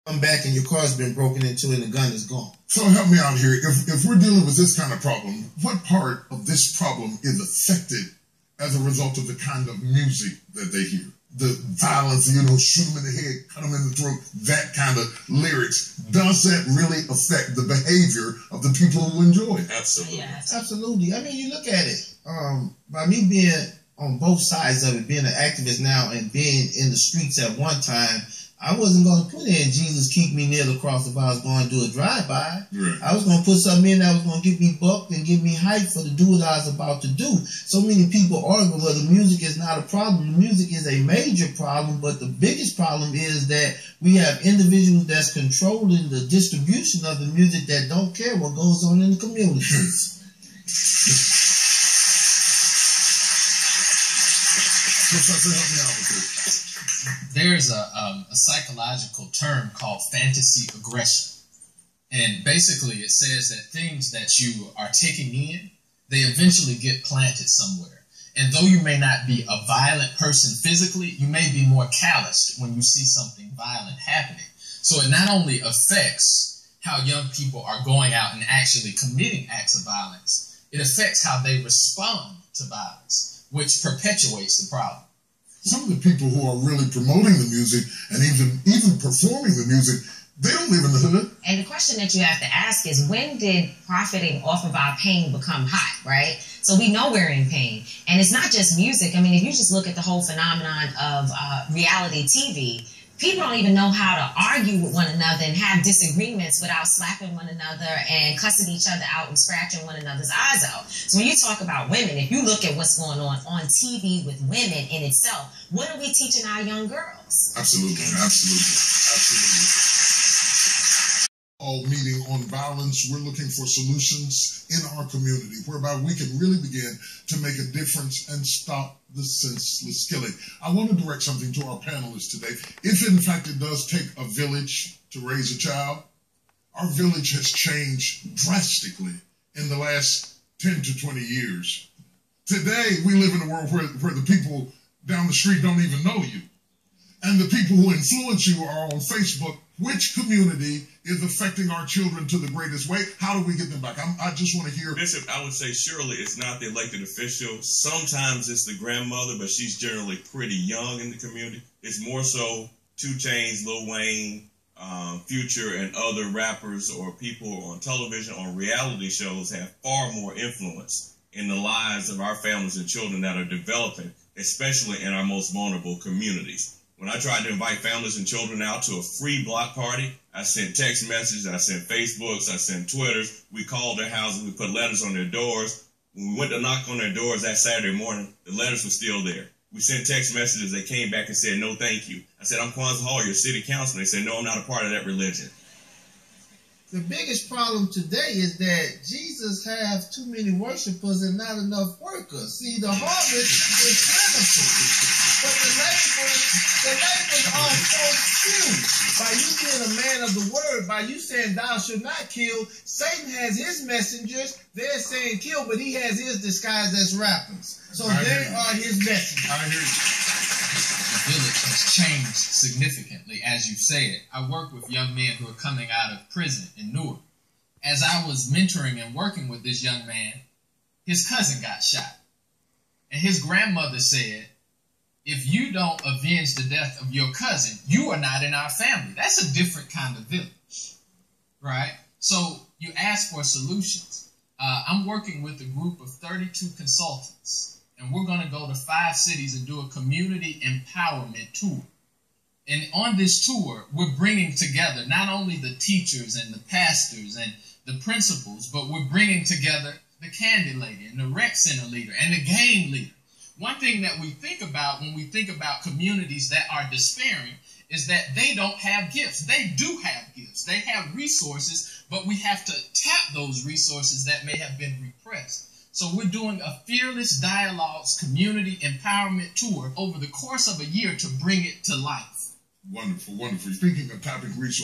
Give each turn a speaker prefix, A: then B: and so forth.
A: Come back and your car's been broken into and the gun is gone.
B: So help me out here. If we're dealing with this kind of problem, what part of this problem is affected as a result of the kind of music that they hear? The violence, shoot them in the head, cut them in the throat, that kind of lyrics. Does that really affect the behavior of the people who enjoy it?
C: Absolutely.
A: Yes. Absolutely. I mean, you look at it. By me being on both sides of it, being an activist now and being in the streets at one time, I wasn't going to put in Jesus keep me near the cross if I was going to do a drive-by.
B: Right.
A: I was going to put something in that was going to get me bucked and give me hype for to do what I was about to do. So many people argue, well, the music is not a problem. The music is a major problem, but the biggest problem is that we have individuals that's controlling the distribution of the music that don't care what goes on in the community.
B: Professor, help me out with this.
C: There's a psychological term called fantasy aggression. And basically it says that things that you are taking in, they eventually get planted somewhere. And though you may not be a violent person physically, you may be more calloused when you see something violent happening. So it not only affects how young people are going out and actually committing acts of violence, it affects how they respond to violence, which perpetuates the problem.
B: Some of the people who are really promoting the music and even performing the music, they don't live in the hood.
D: And the question that you have to ask is, when did profiting off of our pain become hot, right? So we know we're in pain. And it's not just music. I mean, if you just look at the whole phenomenon of reality TV, people don't even know how to argue with one another and have disagreements without slapping one another and cussing each other out and scratching one another's eyes out. So when you talk about women, if you look at what's going on TV with women in itself, what are we teaching our young girls?
B: Absolutely, absolutely, absolutely. All meeting on violence, we're looking for solutions in our community whereby we can really begin to make a difference and stop the senseless killing. I want to direct something to our panelists today. If in fact it does take a village to raise a child, our village has changed drastically in the last 10 to 20 years. Today, we live in a world where the people down the street don't even know you. And the people who influence you are on Facebook. Which community is affecting our children to the greatest way? How do we get them back? I just want to hear.
E: Bishop, I would say surely it's not the elected official. Sometimes it's the grandmother, but she's generally pretty young in the community. It's more so 2 Chainz, Lil Wayne, Future, and other rappers or people on television or reality shows have far more influence in the lives of our families and children that are developing, especially in our most vulnerable communities. When I tried to invite families and children out to a free block party, I sent text messages, I sent Facebooks, I sent Twitters. We called their houses, we put letters on their doors. When we went to knock on their doors that Saturday morning, the letters were still there. We sent text messages, they came back and said, no, thank you. I said, I'm Kwanzaa Hall, your city councilman. They said, no, I'm not a part of that religion.
A: The biggest problem today is that Jesus has too many worshipers and not enough workers. See, the harvest is plentiful, but the labors are so few. By you being a man of the word, by you saying thou should not kill, Satan has his messengers. They're saying kill, but he has his disguised as rappers. So they are his messengers.
B: I hear you.
C: The village has changed significantly, as you said. I work with young men who are coming out of prison in Newark. As I was mentoring and working with this young man, his cousin got shot. And his grandmother said, if you don't avenge the death of your cousin, you are not in our family. That's a different kind of village, right? So you ask for solutions. I'm working with a group of 32 consultants. And we're going to go to 5 cities and do a community empowerment tour. And on this tour, we're bringing together not only the teachers and the pastors and the principals, but we're bringing together the candy lady and the rec center leader and the game leader. One thing that we think about when we think about communities that are despairing is that they don't have gifts. They do have gifts. They have resources, but we have to tap those resources that may have been repressed. So we're doing a Fearless Dialogues community empowerment tour over the course of a year to bring it to life.
B: Wonderful, wonderful. Speaking of tapping resources,